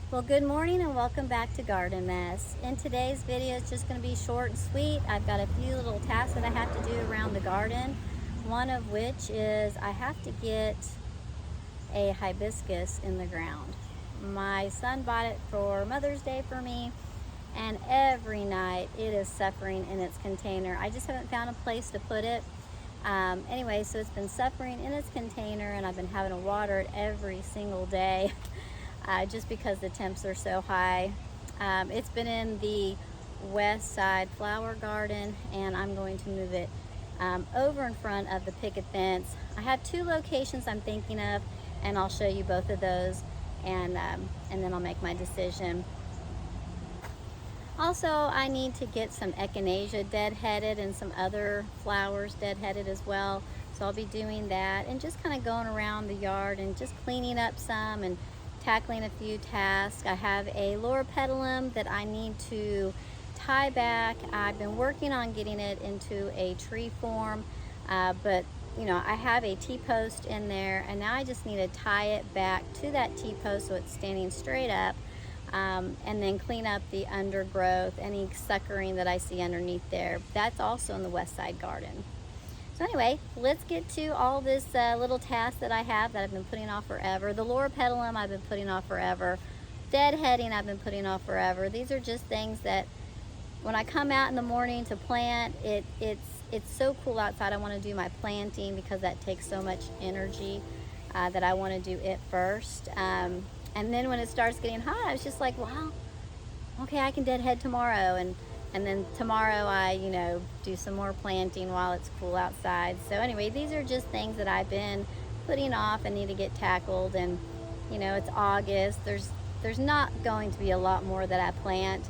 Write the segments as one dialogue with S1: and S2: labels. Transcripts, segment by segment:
S1: Well, good morning and welcome back to Garden Mess. In today's video, it's just going to be short and sweet. I've got a few little tasks that I have to do around the garden. One of which is I have to get a hibiscus in the ground. My son bought it for Mother's Day for me, and every night it is suffering in its container. I just haven't found a place to put it. Anyway, so it's been suffering in its container, and I've been having to water it every single day. Just because the temps are so high. It's been in the west side flower garden, and I'm going to move it over in front of the picket fence. I have two locations I'm thinking of, and I'll show you both of those, and then I'll make my decision. Also, I need to get some Echinacea deadheaded and some other flowers deadheaded as well. So I'll be doing that and just kind of going around the yard and just cleaning up some and tackling a few tasks. I have a Loropetalum that I need to tie back. I've been working on getting it into a tree form, but you know, I have a T-post in there, and now I just need to tie it back to that T-post so it's standing straight up, and then clean up the undergrowth, any suckering that I see underneath there. That's also in the west side garden. So anyway, let's get to all this little task that I have that I've been putting off forever. The Loropetalum I've been putting off forever. Deadheading I've been putting off forever. These are just things that when I come out in the morning to plant, it's so cool outside. I want to do my planting because that takes so much energy that I want to do it first. And then when it starts getting hot, I was just like, wow, okay, I can deadhead tomorrow. And then tomorrow I, do some more planting while it's cool outside. So anyway, these are just things that I've been putting off and need to get tackled. And it's August. There's not going to be a lot more that I plant.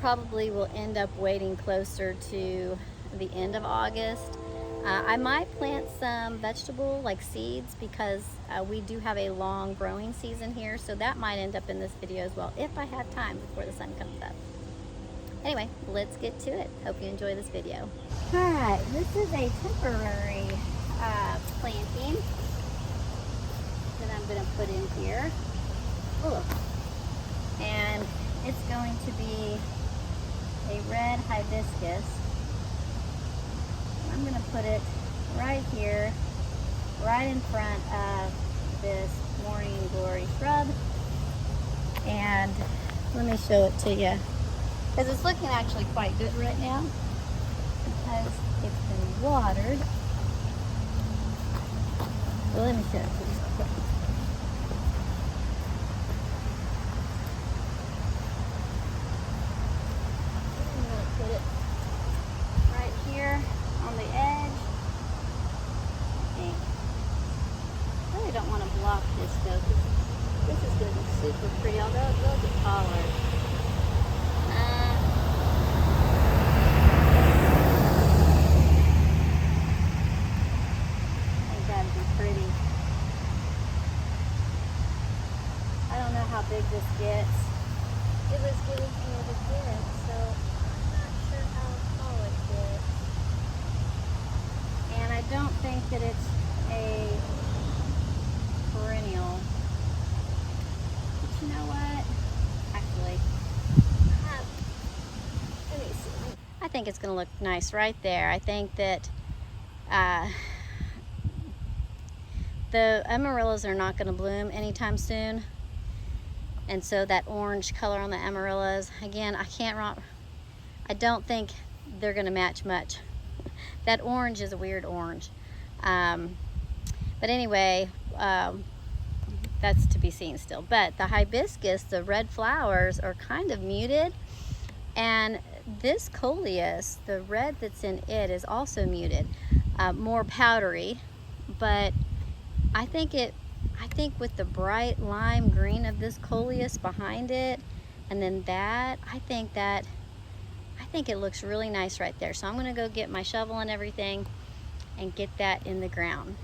S1: Probably will end up waiting closer to the end of August. I might plant some vegetable like seeds because we do have a long growing season here, so that might end up in this video as well if I have time before the sun comes up. Anyway, let's get to it. Hope you enjoy this video. Alright, this is a temporary planting that I'm going to put in here. Ooh. And it's going to be a red hibiscus. I'm going to put it right here, right in front of this morning glory shrub. And let me show it to you, because it's looking actually quite good right now because it's been watered. Well, let me show it to you. I'm going to put it right here on the edge. Okay. I really don't want to block this though, because this is going to be super pretty, although it will be taller. I think that'd be pretty. I don't know how big this gets. It was getting here to get, so I'm not sure how tall it gets. And I don't think that it's a perennial. But you know what? Actually, let me see. I think it's going to look nice right there. I think that the amaryllis are not going to bloom anytime soon. And so that orange color on the amaryllis, again, I don't think they're going to match much. That orange is a weird orange. But anyway, that's to be seen still. But the hibiscus, the red flowers are kind of muted. And this coleus, the red that's in it, is also muted. More powdery. But I think with the bright lime green of this coleus behind it, and then that, I think it looks really nice right there. So I'm going to go get my shovel and everything and get that in the ground.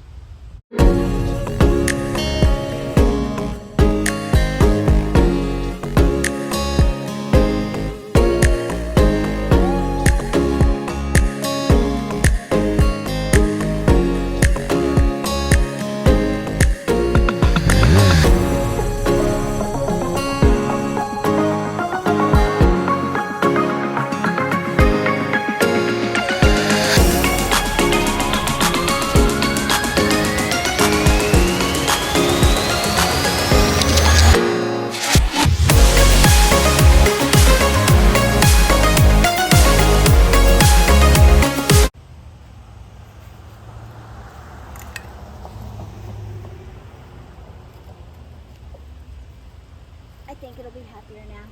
S1: think it'll be happier now.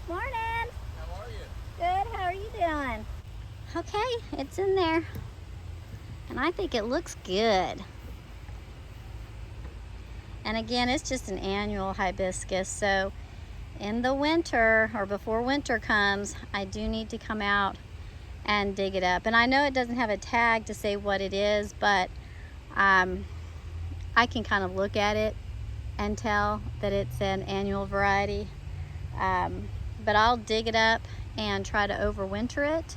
S1: Morning.
S2: How are you?
S1: Good. How are you doing? Okay, it's in there. And I think it looks good. And again, it's just an annual hibiscus. So in the winter, or before winter comes, I do need to come out and dig it up. And I know it doesn't have a tag to say what it is, but I can kind of look at it and tell that it's an annual variety. But I'll dig it up and try to overwinter it.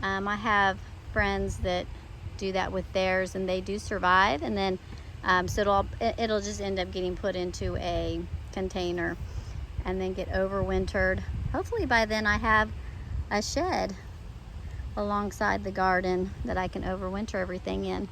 S1: I have friends that do that with theirs, and they do survive. And then so it'll just end up getting put into a container and then get overwintered. Hopefully by then I have a shed alongside the garden that I can overwinter everything in.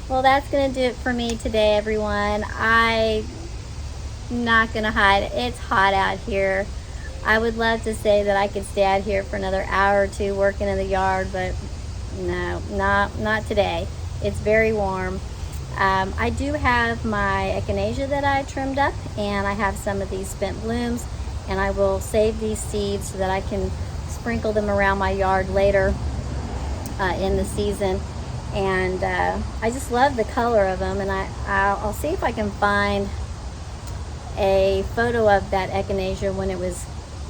S1: Well, that's gonna do it for me today, everyone. I'm not gonna hide, it's hot out here. I would love to say that I could stay out here for another hour or two working in the yard, but no, not today. It's very warm. I do have my echinacea that I trimmed up, and I have some of these spent blooms, and I will save these seeds so that I can sprinkle them around my yard later in the season. And I just love the color of them, and I'll see if I can find a photo of that echinacea when it was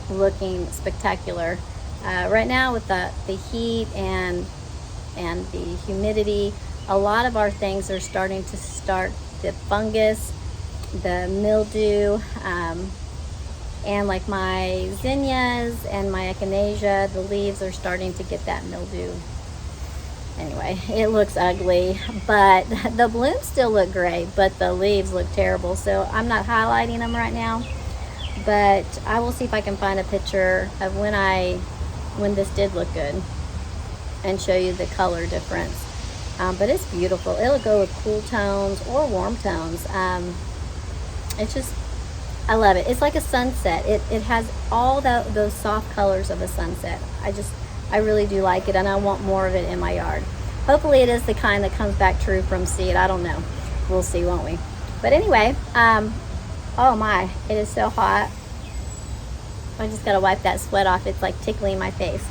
S1: looking spectacular. Right now with the heat and the humidity, a lot of our things are starting to start the fungus, the mildew, and like my zinnias and my echinacea, the leaves are starting to get that mildew. Anyway, it looks ugly, but the blooms still look great, but the leaves look terrible. So I'm not highlighting them right now, but I will see if I can find a picture of when this did look good and show you the color difference. But it's beautiful. It'll go with cool tones or warm tones. It's just, I love it. It's like a sunset. It has all those soft colors of a sunset. I really do like it, and I want more of it in my yard. Hopefully it is the kind that comes back true from seed. I don't know. We'll see, won't we? But anyway, oh my, it is so hot. I just gotta wipe that sweat off. It's like tickling my face.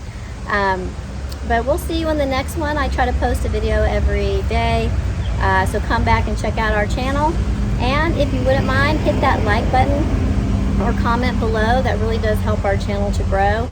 S1: But we'll see you in the next one. I try to post a video every day. So come back and check out our channel. And if you wouldn't mind, hit that like button or comment below. That really does help our channel to grow.